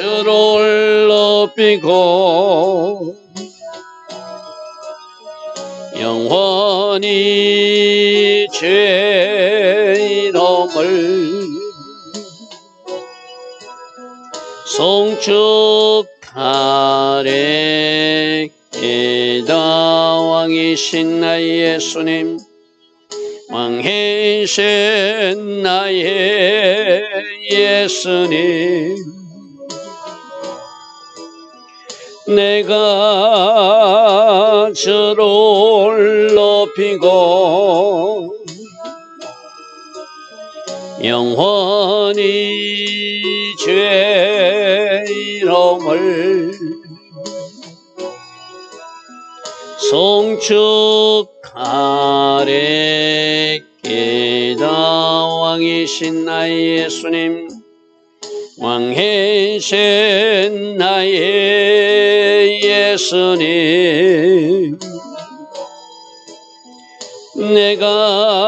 주를 높이고 영원히 죄 이름을 송축하리이다. 왕이신 나의 예수님, 왕이신 나의 예수님, 내가 주를 높이고 영원히 죄 이름을 송축하리이다. 왕이신 나의 예수님, 왕이신 나의 예수님, 내가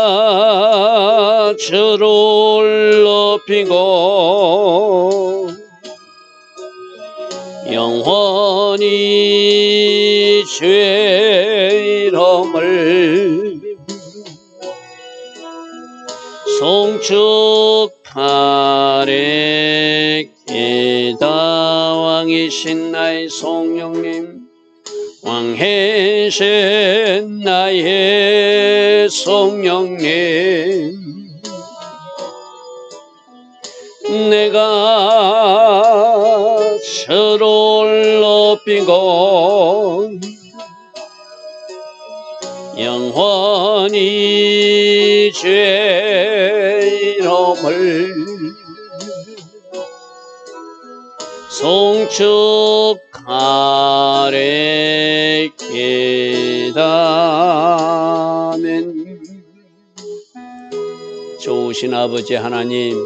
주를 높이고 영원히 죄 이름을 송축하리이다. 왕이신 나의 성령님, 왕이신 나의 성령님, 내가 주를 높이고 영원히 죄 이름을 송축하리이다. 아멘. 좋으신 아버지 하나님,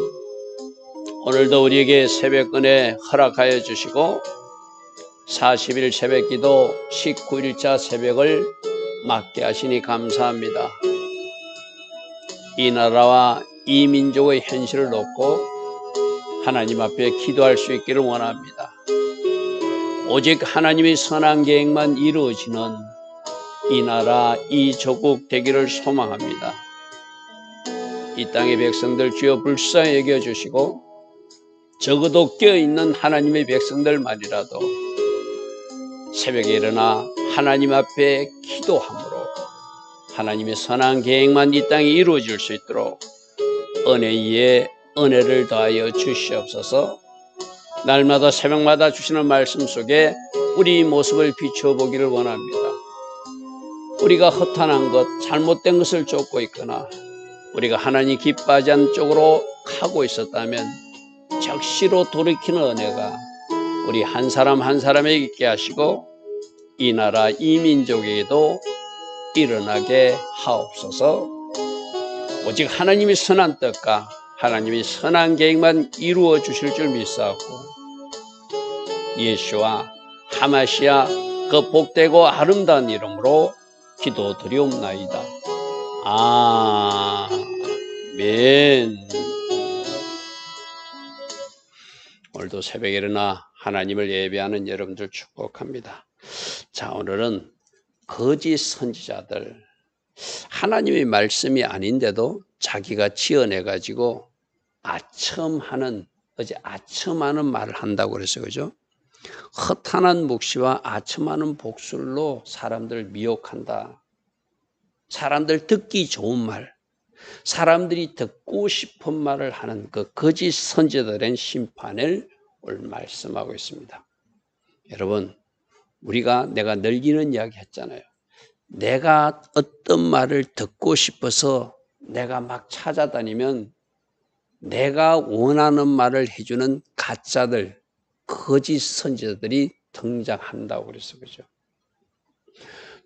오늘도 우리에게 새벽은혜 허락하여 주시고 40일 새벽기도 19일자 새벽을 맞게 하시니 감사합니다. 이 나라와 이 민족의 현실을 놓고 하나님 앞에 기도할 수 있기를 원합니다. 오직 하나님의 선한 계획만 이루어지는 이 나라, 이 조국 되기를 소망합니다. 이 땅의 백성들 주여 불쌍히 여겨주시고 적어도 깨어있는 하나님의 백성들만이라도 새벽에 일어나 하나님 앞에 기도함으로 하나님의 선한 계획만 이 땅에 이루어질 수 있도록 은혜 위에 은혜를 더하여 주시옵소서. 날마다 새벽마다 주시는 말씀 속에 우리 모습을 비추어 보기를 원합니다. 우리가 허탄한 것, 잘못된 것을 쫓고 있거나 우리가 하나님 기뻐하지 않는 쪽으로 가고 있었다면 적시로 돌이키는 은혜가 우리 한 사람 한 사람에게 있게 하시고 이 나라 이 민족에게도 일어나게 하옵소서. 오직 하나님의 선한 뜻과 하나님의 선한 계획만 이루어 주실 줄 믿사오고 예수와 하마시아 그 복되고 아름다운 이름으로 기도드리옵나이다. 아멘. 오늘도 새벽에 일어나 하나님을 예배하는 여러분들 축복합니다. 자, 오늘은 거짓 선지자들, 하나님의 말씀이 아닌데도 자기가 지어내가지고 어제 아첨하는 말을 한다고 그랬어요. 그죠? 허탄한 묵시와 아첨하는 복술로 사람들을 미혹한다. 사람들 듣기 좋은 말, 사람들이 듣고 싶은 말을 하는 그 거짓 선지자들의 심판을 오늘 말씀하고 있습니다. 여러분, 내가 늘기는 이야기 했잖아요. 내가 어떤 말을 듣고 싶어서 내가 막 찾아다니면 내가 원하는 말을 해주는 가짜들, 거짓 선지자들이 등장한다고 그랬어요. 그죠?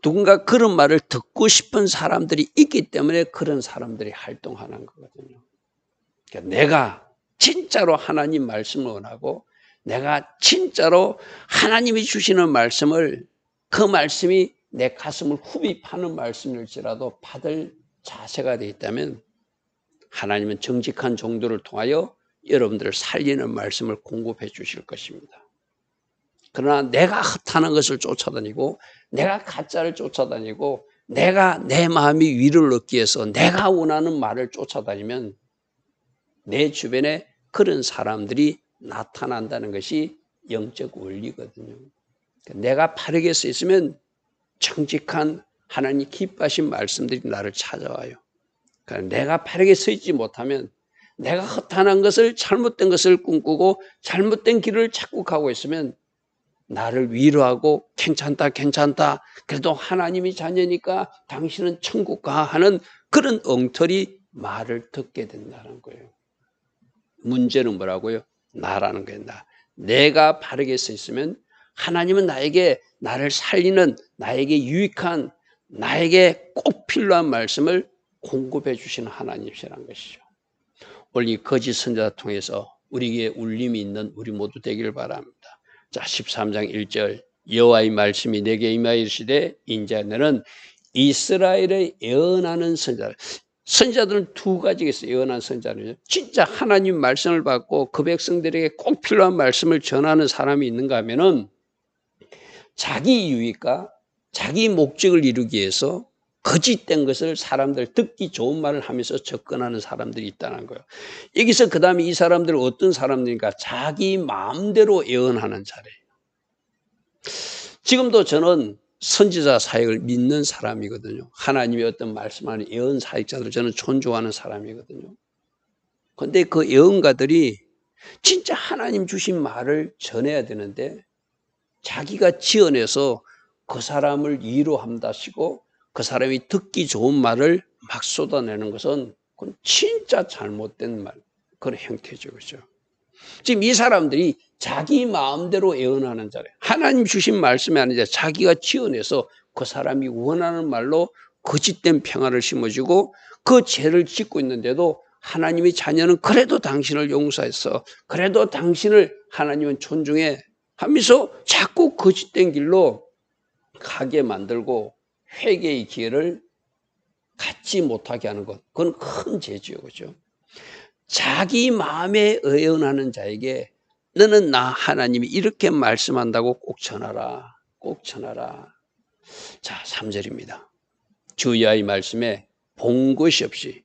누군가 그런 말을 듣고 싶은 사람들이 있기 때문에 그런 사람들이 활동하는 거거든요. 그러니까 내가 진짜로 하나님 말씀을 원하고 내가 진짜로 하나님이 주시는 말씀을, 그 말씀이 내 가슴을 흡입하는 말씀일지라도 받을 자세가 되어 있다면 하나님은 정직한 종들을 통하여 여러분들을 살리는 말씀을 공급해 주실 것입니다. 그러나 내가 허탄한 것을 쫓아다니고 내가 가짜를 쫓아다니고 내가 내 마음이 위를 얻기 위해서 내가 원하는 말을 쫓아다니면 내 주변에 그런 사람들이 나타난다는 것이 영적 원리거든요. 내가 바르게 서 있으면 정직한 하나님 기뻐하신 말씀들이 나를 찾아와요. 그러니까 내가 바르게 서 있지 못하면 내가 허탄한 것을 잘못된 것을 꿈꾸고 잘못된 길을 찾고 가고 있으면 나를 위로하고 괜찮다 괜찮다 그래도 하나님이 자녀니까 당신은 천국 가 하는 그런 엉터리 말을 듣게 된다는 거예요. 문제는 뭐라고요? 나라는 거예요. 내가 바르게 서 있으면 하나님은 나에게 나를 살리는 나에게 유익한 나에게 꼭 필요한 말씀을 공급해 주시는 하나님이시라는 것이죠. 오늘 이 거짓 선지자 통해서 우리에게 울림이 있는 우리 모두 되기를 바랍니다. 자, 13장 1절 여호와의 말씀이 내게 임하여 이르시되 인자 너는 이스라엘의 예언하는 선지자. 선지자들은 두 가지가 있어요. 예언한 선지자는 진짜 하나님 말씀을 받고 그 백성들에게 꼭 필요한 말씀을 전하는 사람이 있는가 하면은 자기 유익과 자기 목적을 이루기 위해서 거짓된 것을 사람들 듣기 좋은 말을 하면서 접근하는 사람들이 있다는 거예요. 여기서 그 다음에 이 사람들은 어떤 사람들인가? 자기 마음대로 예언하는 자래요. 지금도 저는 선지자 사역을 믿는 사람이거든요. 하나님의 어떤 말씀하는 예언 사역자들 저는 존중하는 사람이거든요. 그런데 그 예언가들이 진짜 하나님 주신 말을 전해야 되는데 자기가 지어내서 그 사람을 위로한다시고 그 사람이 듣기 좋은 말을 막 쏟아내는 것은 그건 진짜 잘못된 말, 그런 형태죠. 그렇죠? 지금 이 사람들이 자기 마음대로 예언하는 자래요. 하나님 주신 말씀이 아니라 자기가 지어내서 그 사람이 원하는 말로 거짓된 평화를 심어주고 그 죄를 짓고 있는데도 하나님의 자녀는 그래도 당신을 용서했어. 그래도 당신을 하나님은 존중해 하면서 자꾸 거짓된 길로 가게 만들고 회개의 기회를 갖지 못하게 하는 것. 그건 큰 죄지요. 그죠? 자기 마음에 예언하는 자에게 너는 나 하나님이 이렇게 말씀한다고 꼭 전하라. 꼭 전하라. 자, 3절입니다. 주야의 말씀에 본 것이 없이.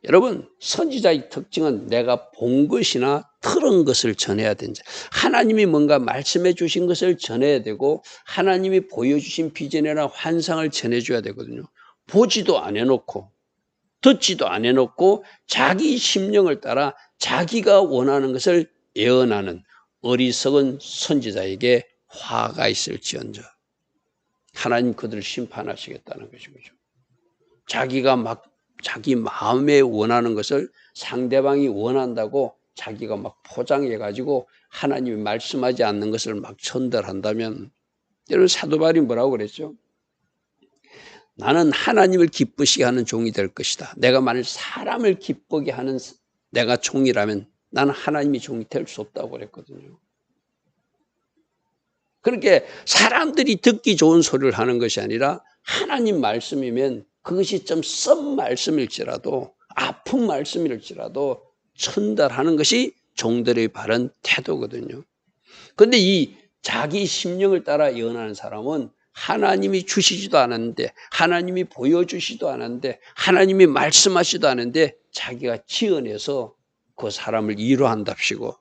여러분, 선지자의 특징은 내가 본 것이나 들은 것을 전해야 된다. 하나님이 뭔가 말씀해 주신 것을 전해야 되고 하나님이 보여주신 비전이나 환상을 전해줘야 되거든요. 보지도 안 해놓고 듣지도 안 해놓고 자기 심령을 따라 자기가 원하는 것을 예언하는 어리석은 선지자에게 화가 있을지언정. 하나님 그들을 심판하시겠다는 것이죠. 자기가 막 자기 마음에 원하는 것을 상대방이 원한다고 자기가 막 포장해가지고 하나님이 말씀하지 않는 것을 막 전달한다면 여러분 사도 바울이 뭐라고 그랬죠? 나는 하나님을 기쁘시게 하는 종이 될 것이다. 내가 만일 사람을 기쁘게 하는 내가 종이라면 나는 하나님의 종이 될 수 없다고 그랬거든요. 그렇게 사람들이 듣기 좋은 소리를 하는 것이 아니라 하나님 말씀이면 그것이 좀 쓴 말씀일지라도 아픈 말씀일지라도 전달하는 것이 종들의 바른 태도거든요. 그런데 이 자기 심령을 따라 예언하는 사람은 하나님이 주시지도 않았는데 하나님이 보여주시도 않았는데 하나님이 말씀하시도 않았는데 자기가 지어내서 그 사람을 위로한답시고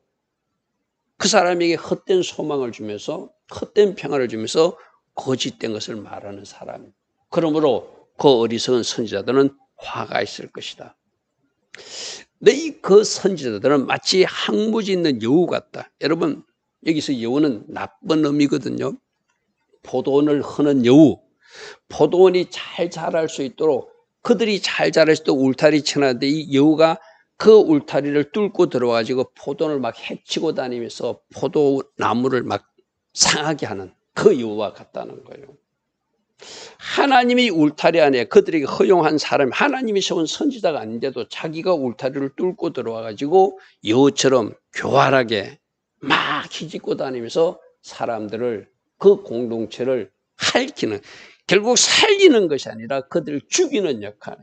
그 사람에게 헛된 소망을 주면서 헛된 평화를 주면서 거짓된 것을 말하는 사람. 그러므로 그 어리석은 선지자들은 화가 있을 것이다. 근데 그 선지자들은 마치 항무지 있는 여우 같다. 여러분 여기서 여우는 나쁜 의미거든요. 포도원을 흐는 여우. 포도원이 잘 자랄 수 있도록 그들이 잘 자랄 수 있도록 울타리 쳐놨는데 이 여우가 그 울타리를 뚫고 들어와가지고 포도원을 막 해치고 다니면서 포도나무를 막 상하게 하는 그 여우와 같다는 거예요. 하나님이 울타리 안에 그들에게 허용한 사람이 하나님이 세운 선지자가 아닌데도 자기가 울타리를 뚫고 들어와가지고 여우처럼 교활하게 막 희짓고 다니면서 사람들을 그 공동체를 핥히는 결국 살리는 것이 아니라 그들을 죽이는 역할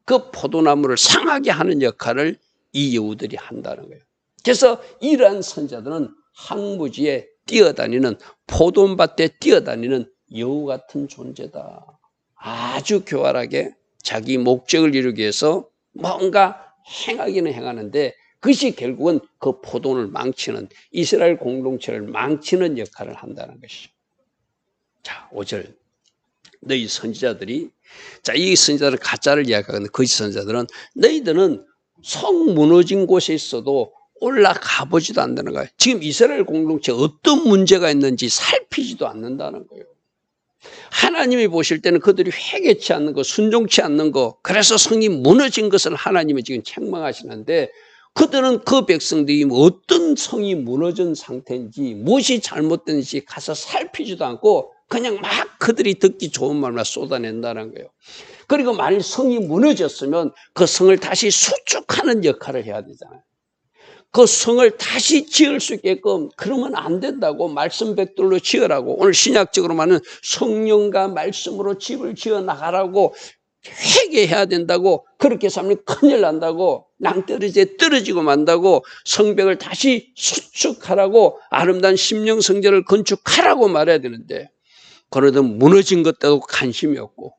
그 포도나무를 상하게 하는 역할을 이 여우들이 한다는 거예요. 그래서 이러한 선지자들은 항무지에 뛰어다니는, 포도밭에 뛰어다니는 여우 같은 존재다. 아주 교활하게 자기 목적을 이루기 위해서 뭔가 행하기는 행하는데 그것이 결국은 그 포도를 망치는, 이스라엘 공동체를 망치는 역할을 한다는 것이죠. 자, 5절. 너희 선지자들이, 자, 이 선지자들은 가짜를 이야기하는 거짓 선지자들은 너희들은 성 무너진 곳에 있어도 올라가 보지도 않는다는 거예요. 지금 이스라엘 공동체에 어떤 문제가 있는지 살피지도 않는다는 거예요. 하나님이 보실 때는 그들이 회개치 않는 거, 순종치 않는 거, 그래서 성이 무너진 것을 하나님이 지금 책망하시는데 그들은 그 백성들이 어떤 성이 무너진 상태인지, 무엇이 잘못된지 가서 살피지도 않고 그냥 막 그들이 듣기 좋은 말만 쏟아낸다는 거예요. 그리고 만일 성이 무너졌으면 그 성을 다시 수축하는 역할을 해야 되잖아요. 그 성을 다시 지을 수 있게끔, 그러면 안 된다고, 말씀 벽돌로 지으라고, 오늘 신약적으로 말하는 성령과 말씀으로 집을 지어 나가라고, 회개해야 된다고, 그렇게 살면 큰일 난다고, 낭떠러지에 떨어지고 만다고, 성벽을 다시 수축하라고, 아름다운 심령 성전을 건축하라고 말해야 되는데, 그러다 무너진 것도 관심이 없고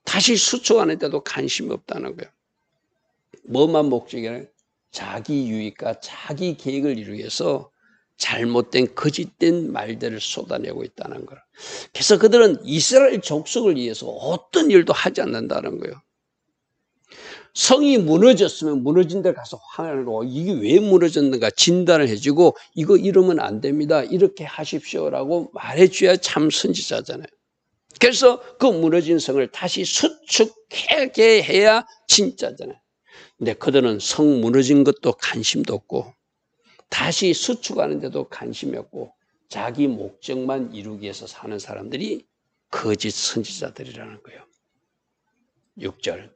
다시 수축하는 데도 관심이 없다는 거예요. 뭐만 목적이냐? 자기 유익과 자기 계획을 이루기 위해서 잘못된 거짓된 말들을 쏟아내고 있다는 거예요. 그래서 그들은 이스라엘 족속을 위해서 어떤 일도 하지 않는다는 거예요. 성이 무너졌으면 무너진 데 가서 화내고 이게 왜 무너졌는가 진단을 해주고 이거 이러면 안 됩니다, 이렇게 하십시오라고 말해줘야 참 선지자잖아요. 그래서 그 무너진 성을 다시 수축하게 해야 진짜잖아요. 근데 그들은 성 무너진 것도 관심도 없고 다시 수축하는 데도 관심이 없고 자기 목적만 이루기 위해서 사는 사람들이 거짓 선지자들이라는 거예요. 6절.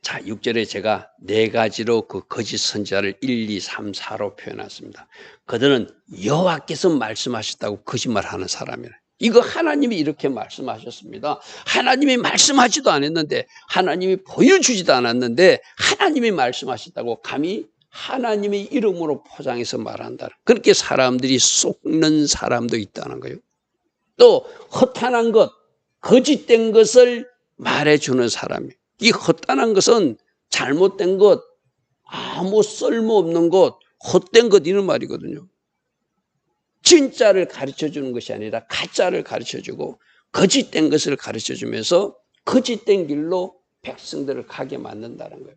자, 6절에 제가 4가지로 그 거짓 선지자를 1, 2, 3, 4로 표현했습니다. 그들은 여호와께서 말씀하셨다고 거짓말하는 사람이에요. 이거 하나님이 이렇게 말씀하셨습니다. 하나님이 말씀하지도 않았는데, 하나님이 보여주지도 않았는데 하나님이 말씀하셨다고 감히 하나님의 이름으로 포장해서 말한다. 그렇게 사람들이 속는 사람도 있다는 거예요. 또 허탄한 것, 거짓된 것을 말해주는 사람이에요. 이 헛단한 것은 잘못된 것, 아무 쓸모없는 것, 헛된 것 이런 말이거든요. 진짜를 가르쳐주는 것이 아니라 가짜를 가르쳐주고 거짓된 것을 가르쳐주면서 거짓된 길로 백성들을 가게 만든다는 거예요.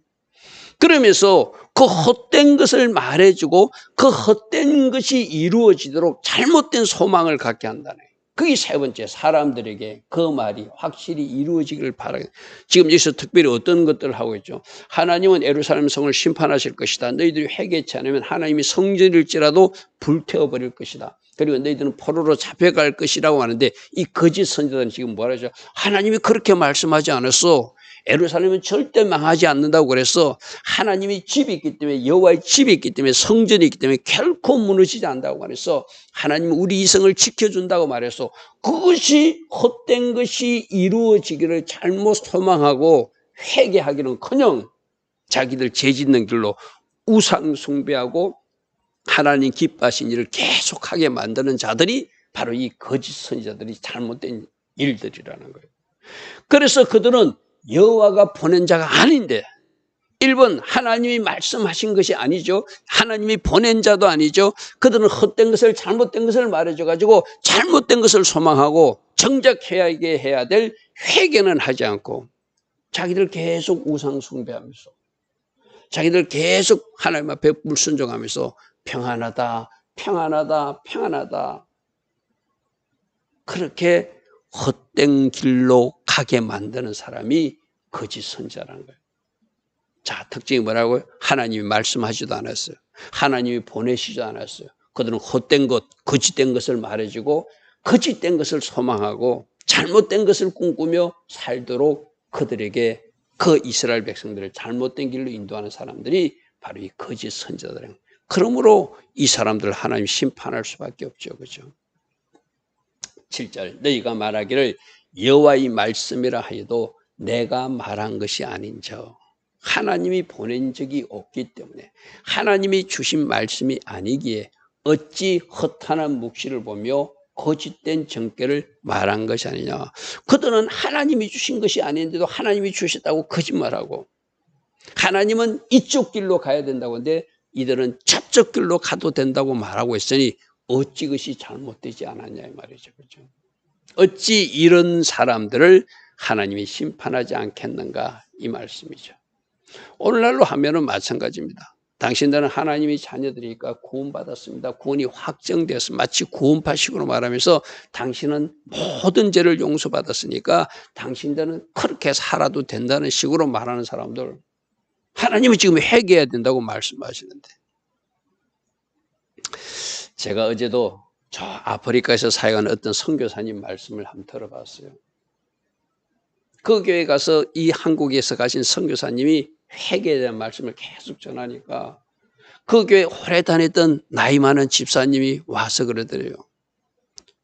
그러면서 그 헛된 것을 말해주고 그 헛된 것이 이루어지도록 잘못된 소망을 갖게 한다는 거예요. 그게 3번째, 사람들에게 그 말이 확실히 이루어지기를 바라겠다. 지금 여기서 특별히 어떤 것들을 하고 있죠. 하나님은 예루살렘 성을 심판하실 것이다. 너희들이 회개치 않으면 하나님이 성전일지라도 불태워버릴 것이다. 그리고 너희들은 포로로 잡혀갈 것이라고 하는데 이 거짓 선지자들은 지금 뭐라 하죠? 하나님이 그렇게 말씀하지 않았어. 예루살렘은 절대 망하지 않는다고 그랬어. 하나님이 집이 있기 때문에, 여호와의 집이 있기 때문에, 성전이 있기 때문에 결코 무너지지 않는다고 말했어. 하나님은 우리 이성을 지켜준다고 말했어. 그것이 헛된 것이 이루어지기를 잘못 소망하고 회개하기는커녕 자기들 죄짓는 길로 우상 숭배하고 하나님 기뻐하신 일을 계속하게 만드는 자들이 바로 이 거짓 선지자들이 잘못된 일들이라는 거예요. 그래서 그들은 여호와가 보낸 자가 아닌데, 1번 하나님이 말씀하신 것이 아니죠. 하나님이 보낸 자도 아니죠. 그들은 헛된 것을, 잘못된 것을 말해줘가지고 잘못된 것을 소망하고 정작 해야 될 회개는 하지 않고 자기들 계속 우상 숭배하면서 자기들 계속 하나님 앞에 불순종하면서 평안하다, 평안하다, 평안하다, 그렇게 헛된 길로 가게 만드는 사람이 거짓 선지자라는 거예요. 자, 특징이 뭐라고요? 하나님이 말씀하지도 않았어요. 하나님이 보내시지도 않았어요. 그들은 헛된 것, 거짓된 것을 말해주고 거짓된 것을 소망하고 잘못된 것을 꿈꾸며 살도록 그들에게 그 이스라엘 백성들을 잘못된 길로 인도하는 사람들이 바로 이 거짓 선지자들이에요. 그러므로 이 사람들을 하나님이 심판할 수밖에 없죠. 그죠? 7절, 너희가 말하기를 여호와의 말씀이라 하여도 내가 말한 것이 아닌 저. 하나님이 보낸 적이 없기 때문에 하나님이 주신 말씀이 아니기에 어찌 허탄한 묵시를 보며 거짓된 정죄를 말한 것이 아니냐. 그들은 하나님이 주신 것이 아닌데도 하나님이 주셨다고 거짓말하고 하나님은 이쪽 길로 가야 된다고 하는데 이들은 저쪽 길로 가도 된다고 말하고 있으니 어찌 그것이 잘못되지 않았냐 이 말이죠. 그렇죠? 어찌 이런 사람들을 하나님이 심판하지 않겠는가 이 말씀이죠. 오늘날로 하면은 마찬가지입니다. 당신들은 하나님의 자녀들이니까 구원받았습니다. 구원이 확정되었습니다. 마치 구원파식으로 말하면서 당신은 모든 죄를 용서받았으니까 당신들은 그렇게 살아도 된다는 식으로 말하는 사람들, 하나님이 지금 회개해야 된다고 말씀하시는데, 제가 어제도 저 아프리카에서 사역하는 어떤 선교사님 말씀을 한번 들어봤어요. 그 교회 가서 이 한국에서 가신 선교사님이 회개에 대한 말씀을 계속 전하니까 그 교회 오래 다녔던 나이 많은 집사님이 와서 그러더래요.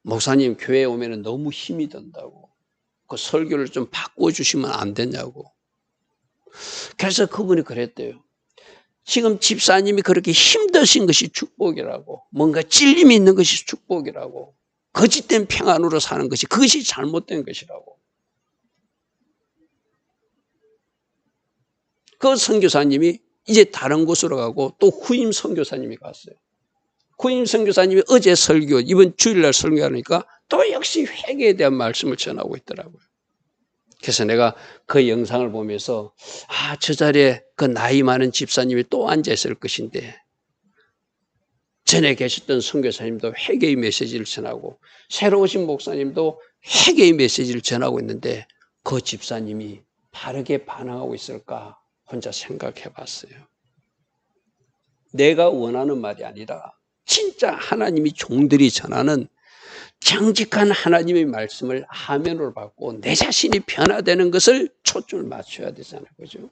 목사님 교회에 오면 너무 힘이 든다고. 그 설교를 좀 바꿔주시면 안 되냐고. 그래서 그분이 그랬대요. 지금 집사님이 그렇게 힘드신 것이 축복이라고, 뭔가 찔림이 있는 것이 축복이라고, 거짓된 평안으로 사는 것이 그것이 잘못된 것이라고. 그 선교사님이 이제 다른 곳으로 가고 또 후임 선교사님이 갔어요. 후임 선교사님이 어제 설교, 이번 주일날 설교하니까 또 역시 회개에 대한 말씀을 전하고 있더라고요. 그래서 내가 그 영상을 보면서 저 자리에 그 나이 많은 집사님이 또 앉아 있을 것인데 전에 계셨던 선교사님도 회개의 메시지를 전하고 새로 오신 목사님도 회개의 메시지를 전하고 있는데 그 집사님이 바르게 반응하고 있을까 혼자 생각해 봤어요. 내가 원하는 말이 아니라 진짜 하나님이 종들이 전하는 정직한 하나님의 말씀을 화면으로 받고 내 자신이 변화되는 것을 초점을 맞춰야 되잖아요. 그죠?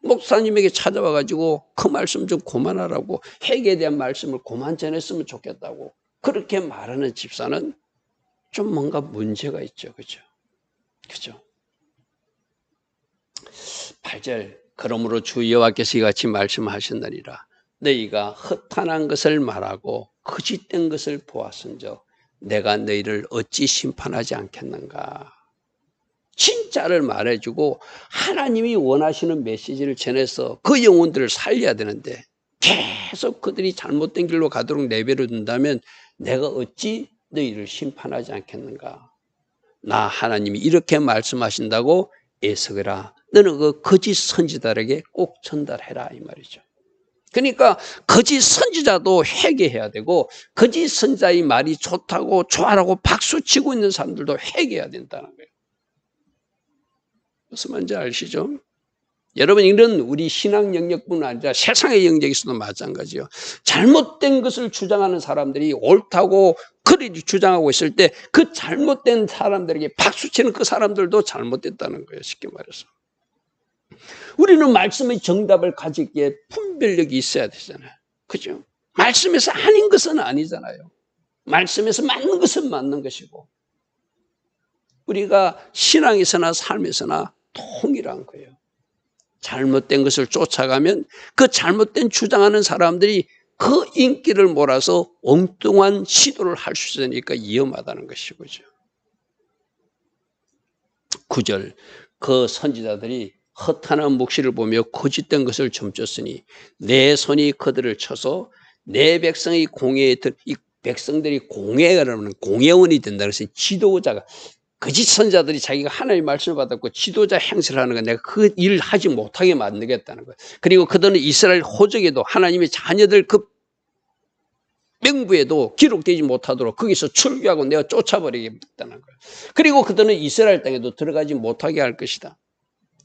목사님에게 찾아와가지고 그 말씀 좀 그만하라고, 회개에 대한 말씀을 그만 전했으면 좋겠다고 그렇게 말하는 집사는 좀 뭔가 문제가 있죠. 그죠? 그죠? 8절, 그러므로 주 여호와께서 이같이 말씀하셨느니라. 너희가 허탄한 것을 말하고 거짓된 것을 보았은즉 내가 너희를 어찌 심판하지 않겠는가. 진짜를 말해주고 하나님이 원하시는 메시지를 전해서 그 영혼들을 살려야 되는데 계속 그들이 잘못된 길로 가도록 내버려 둔다면 내가 어찌 너희를 심판하지 않겠는가. 나 하나님이 이렇게 말씀하신다고 애석해라. 너는 그 거짓 선지자에게 꼭 전달해라 이 말이죠. 그러니까 거짓 선지자도 회개해야 되고 거짓 선지자의 말이 좋다고 좋아라고 박수치고 있는 사람들도 회개해야 된다는 거예요. 무슨 말인지 아시죠? 여러분, 이런 우리 신앙 영역뿐만 아니라 세상의 영역에서도 마찬가지예요. 잘못된 것을 주장하는 사람들이 옳다고 그리 주장하고 있을 때 그 잘못된 사람들에게 박수치는 그 사람들도 잘못됐다는 거예요. 쉽게 말해서. 우리는 말씀의 정답을 가지기에 분별력이 있어야 되잖아요. 그죠? 말씀에서 아닌 것은 아니잖아요. 말씀에서 맞는 것은 맞는 것이고. 우리가 신앙에서나 삶에서나 통일한 거예요. 잘못된 것을 쫓아가면 그 잘못된 주장하는 사람들이 그 인기를 몰아서 엉뚱한 시도를 할 수 있으니까 위험하다는 것이죠. 9절, 그 선지자들이 허탄한 묵시를 보며 거짓된 것을 점쳤으니 내 손이 그들을 쳐서 내 백성의 공회에 이 백성들이 공회라는 공회원이 된다. 그래서 지도자가, 거짓 선자들이 자기가 하나님의 말씀을 받았고 지도자 행세를 하는 건 내가 그 일을 하지 못하게 만들겠다는 거예요. 그리고 그들은 이스라엘 호적에도 하나님의 자녀들 그 명부에도 기록되지 못하도록 거기서 출교하고 내가 쫓아버리겠다는 거예요. 그리고 그들은 이스라엘 땅에도 들어가지 못하게 할 것이다.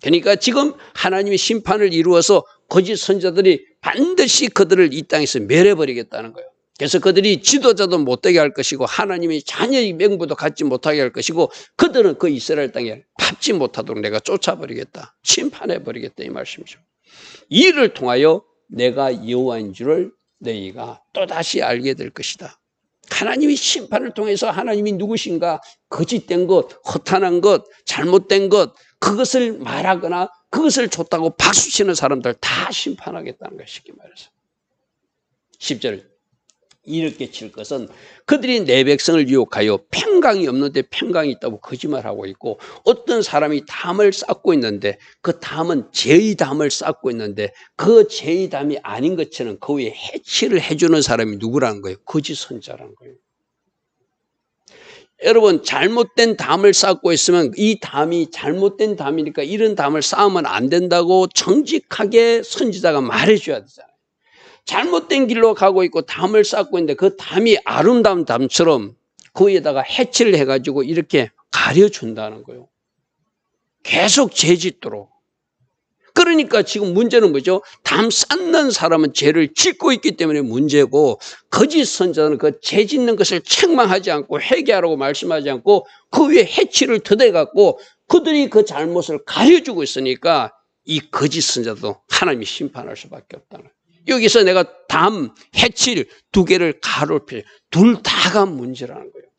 그러니까 지금 하나님의 심판을 이루어서 거짓 선자들이 반드시 그들을 이 땅에서 멸해버리겠다는 거예요. 그래서 그들이 지도자도 못되게 할 것이고 하나님의 자녀의 명부도 갖지 못하게 할 것이고 그들은 그 이스라엘 땅에 밟지 못하도록 내가 쫓아버리겠다. 심판해버리겠다 이 말씀이죠. 이 일을 통하여 내가 여호와인 줄을 너희가 또다시 알게 될 것이다. 하나님이 심판을 통해서 하나님이 누구신가, 거짓된 것, 허탄한 것, 잘못된 것, 그것을 말하거나 그것을 좋다고 박수치는 사람들 다 심판하겠다는 것이 쉽게 말해서. 10절 이렇게 칠 것은 그들이 내 백성을 유혹하여 평강이 없는데 평강이 있다고 거짓말하고 있고, 어떤 사람이 담을 쌓고 있는데 그 담은 죄의 담을 쌓고 있는데 그 죄의 담이 아닌 것처럼 그 위에 해치를 해주는 사람이 누구라는 거예요? 거짓 선자라는 거예요. 여러분, 잘못된 담을 쌓고 있으면 이 담이 잘못된 담이니까 이런 담을 쌓으면 안 된다고 정직하게 선지자가 말해줘야 되잖아요. 잘못된 길로 가고 있고 담을 쌓고 있는데 그 담이 아름다운 담처럼 그 위에다가 해치를 해가지고 이렇게 가려준다는 거예요. 계속 죄짓도록. 그러니까 지금 문제는 뭐죠? 담 쌓는 사람은 죄를 짓고 있기 때문에 문제고, 거짓 선자는 그 죄 짓는 것을 책망하지 않고 회개하라고 말씀하지 않고 그 위에 해치를 더대갖고 그들이 그 잘못을 가려주고 있으니까 이 거짓 선자도 하나님이 심판할 수밖에 없다는 거예요. 여기서 내가 담, 해칠 두 개를 가로를 펴, 둘 다가 문제라는 거예요.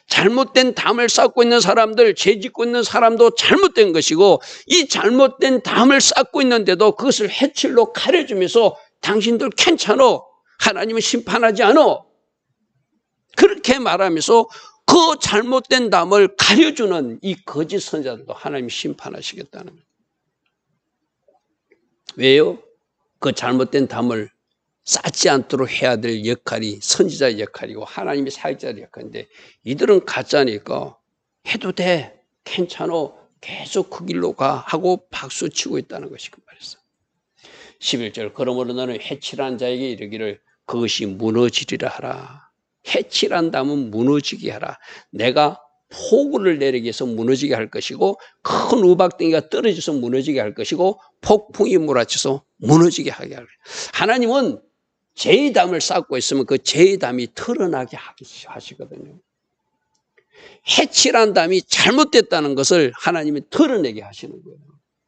잘못된 담을 쌓고 있는 사람들, 죄 짓고 있는 사람도 잘못된 것이고, 이 잘못된 담을 쌓고 있는데도 그것을 해칠로 가려주면서 당신들 괜찮아, 하나님은 심판하지 않아, 그렇게 말하면서 그 잘못된 담을 가려주는 이 거짓 선자들도 하나님이 심판하시겠다는 거예요. 왜요? 그 잘못된 담을 쌓지 않도록 해야 될 역할이 선지자의 역할이고 하나님의 사역자의 역할인데, 이들은 가짜니까 해도 돼, 괜찮아, 계속 그 길로 가 하고 박수치고 있다는 것이 그 말이었어요. 11절 그러므로 너는 해칠한 자에게 이르기를 그것이 무너지리라 하라. 해칠한 담은 무너지게 하라. 내가 폭우를 내리게 해서 무너지게 할 것이고, 큰 우박덩이가 떨어져서 무너지게 할 것이고, 폭풍이 몰아쳐서 무너지게 하게 할 것이고. 하나님은 죄의 담을 쌓고 있으면 그 죄의 담이 드러나게 하시거든요. 해칠한 담이 잘못됐다는 것을 하나님이 드러내게 하시는 거예요.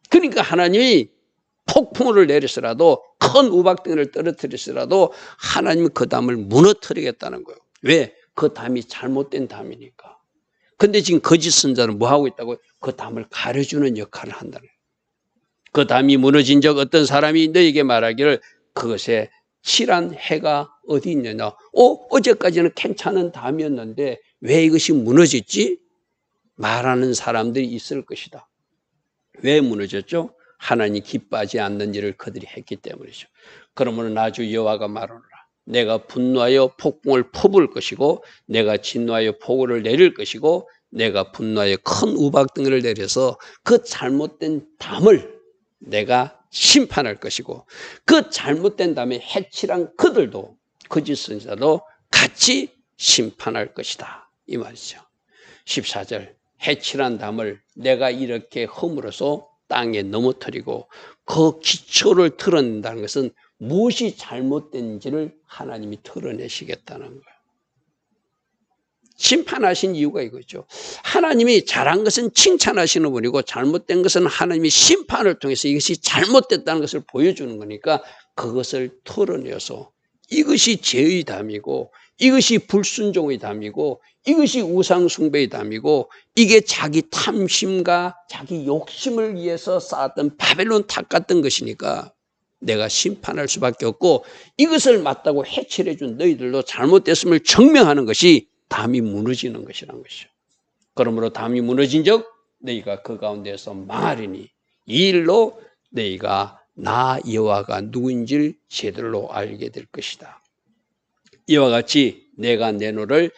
그러니까 하나님이 폭풍을 내리서라도, 큰 우박덩이를 떨어뜨리서라도 하나님은 그 담을 무너뜨리겠다는 거예요. 왜? 그 담이 잘못된 담이니까. 근데 지금 거짓 선자는 뭐 하고 있다고요? 그 담을 가려주는 역할을 한다는 거예요. 그 담이 무너진 적 어떤 사람이 너에게 말하기를 그것에 칠한 해가 어디 있느냐. 어제까지는 괜찮은 담이었는데 왜 이것이 무너졌지? 말하는 사람들이 있을 것이다. 왜 무너졌죠? 하나님이 기뻐하지 않는 일을 그들이 했기 때문이죠. 그러므로 나주 여호와가 말하노라. 내가 분노하여 폭풍을 퍼부을 것이고, 내가 진노하여 폭우를 내릴 것이고, 내가 분노하여 큰 우박덩이를 내려서 그 잘못된 담을 내가 심판할 것이고, 그 잘못된 담에 해칠한 그들도, 거짓 선지자도 같이 심판할 것이다, 이 말이죠. 14절 해칠한 담을 내가 이렇게 허물어서 땅에 넘어뜨리고 그 기초를 드러낸다는 것은 무엇이 잘못된지를 하나님이 드러내시겠다는 거예요. 심판하신 이유가 이거죠. 하나님이 잘한 것은 칭찬하시는 분이고 잘못된 것은 하나님이 심판을 통해서 이것이 잘못됐다는 것을 보여주는 거니까 그것을 털어내서 이것이 죄의 담이고, 이것이 불순종의 담이고, 이것이 우상숭배의 담이고, 이게 자기 탐심과 자기 욕심을 위해서 쌓았던 바벨론 탑 같은 것이니까 내가 심판할 수밖에 없고, 이것을 맞다고 해치해 준 너희들도 잘못됐음을 증명하는 것이 담이 무너지는 것이라는 것이죠. 그러므로 담이 무너진 적 너희가 그 가운데서 망하리니 이 일로 너희가 나 여호와가 누구인지를 제대로 알게 될 것이다. 이와 같이 내가 내 노를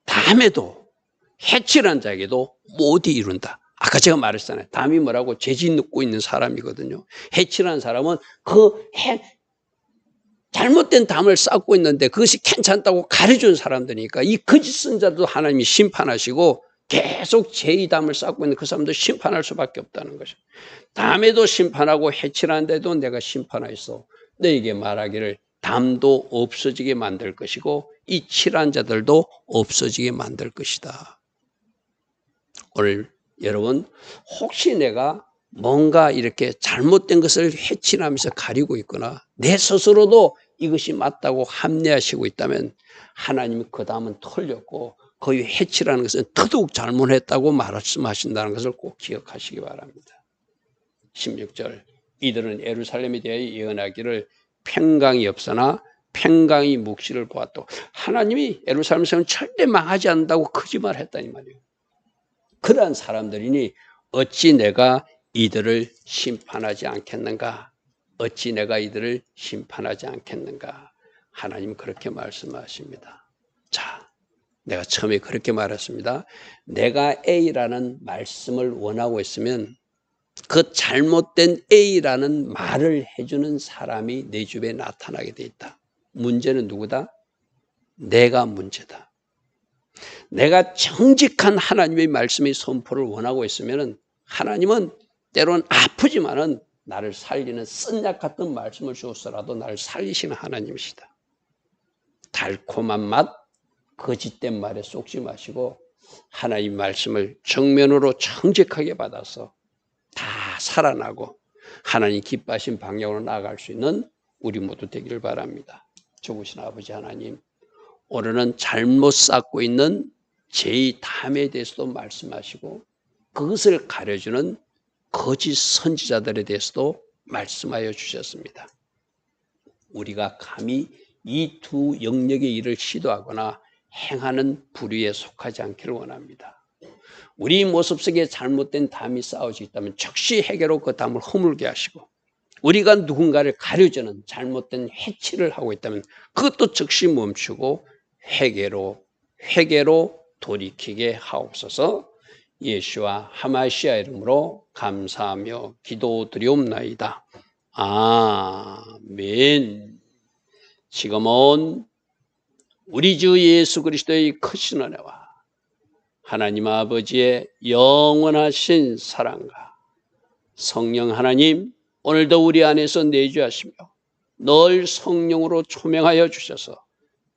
담에도 해칠한 자에게도 못 이룬다. 아까 제가 말했잖아요. 담이 뭐라고? 죄 짓고 있는 사람이거든요. 해칠한 사람은 잘못된 담을 쌓고 있는데 그것이 괜찮다고 가르쳐준 사람들이니까 이 거짓 선자도 하나님이 심판하시고 계속 죄의 담을 쌓고 있는 그 사람도 심판할 수밖에 없다는 것이죠. 담에도 심판하고 해칠한데도 내가 심판하였어. 너에게 말하기를 담도 없어지게 만들 것이고 이 칠한 자들도 없어지게 만들 것이다. 오늘 여러분, 혹시 내가 뭔가 이렇게 잘못된 것을 해치하면서 가리고 있거나 내 스스로도 이것이 맞다고 합리화하시고 있다면 하나님이 그 다음은 틀렸고 거의 해치라는 것은 더더욱 잘못했다고 말씀하신다는 것을 꼭 기억하시기 바랍니다. 16절 이들은 예루살렘에 대하여 예언하기를 평강이 없으나 평강이 묵시를 보았고 하나님이 예루살렘에서는 절대 망하지 않는다고 거짓말했다니 말이에요. 그러한 사람들이니 어찌 내가 이들을 심판하지 않겠는가? 어찌 내가 이들을 심판하지 않겠는가? 하나님 그렇게 말씀하십니다. 자, 내가 처음에 그렇게 말했습니다. 내가 A라는 말씀을 원하고 있으면 그 잘못된 A라는 말을 해주는 사람이 내 주변에 나타나게 돼 있다. 문제는 누구다? 내가 문제다. 내가 정직한 하나님의 말씀의 선포를 원하고 있으면 하나님은 때로는 아프지만은 나를 살리는 쓴약 같은 말씀을 주어서라도 나를 살리시는 하나님이시다. 달콤한 맛, 거짓된 말에 쏙지 마시고 하나님 말씀을 정면으로 정직하게 받아서 다 살아나고 하나님 기뻐하신 방향으로 나아갈 수 있는 우리 모두 되기를 바랍니다. 좋으신 아버지 하나님, 오늘은 잘못 쌓고 있는 죄의 담에 대해서도 말씀하시고 그것을 가려주는 거짓 선지자들에 대해서도 말씀하여 주셨습니다. 우리가 감히 이 두 영역의 일을 시도하거나 행하는 부류에 속하지 않기를 원합니다. 우리 모습 속에 잘못된 담이 쌓여져 있다면 즉시 해결로 그 담을 허물게 하시고 우리가 누군가를 가려주는 잘못된 해치를 하고 있다면 그것도 즉시 멈추고 회개로 돌이키게 하옵소서. 예수와 하마시아 이름으로 감사하며 기도드리옵나이다. 아멘. 지금은 우리 주 예수 그리스도의 크신 은혜와 하나님 아버지의 영원하신 사랑과 성령 하나님 오늘도 우리 안에서 내주하시며 늘 성령으로 초명하여 주셔서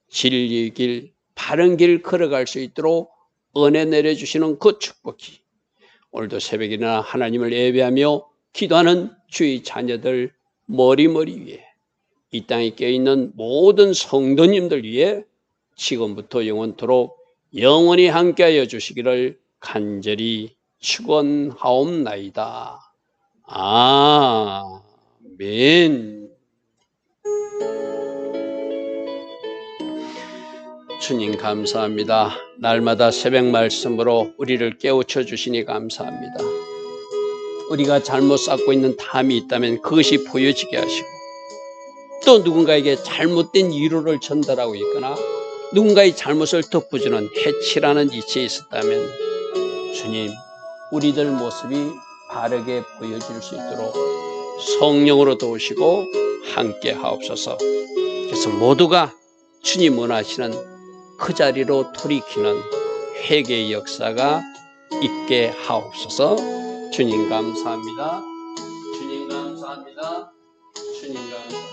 진리의 길, 바른 길 걸어갈 수 있도록 은혜 내려주시는 그 축복이 오늘도 새벽이나 하나님을 예배하며 기도하는 주의 자녀들 머리머리 위에 이 땅에 껴있는 모든 성도님들 위에 지금부터 영원토록 영원히 함께하여 주시기를 간절히 축원하옵나이다. 아멘. 주님 감사합니다. 날마다 새벽 말씀으로 우리를 깨우쳐 주시니 감사합니다. 우리가 잘못 쌓고 있는 담이 있다면 그것이 보여지게 하시고 또 누군가에게 잘못된 위로를 전달하고 있거나 누군가의 잘못을 덮어주는 해치라는 이치에 있었다면 주님 우리들 모습이 바르게 보여질 수 있도록 성령으로 도우시고 함께 하옵소서. 그래서 모두가 주님 원하시는 그 자리로 돌이키는 회개의 역사가 있게 하옵소서. 주님 감사합니다. 주님 감사합니다. 주님 감사합니다.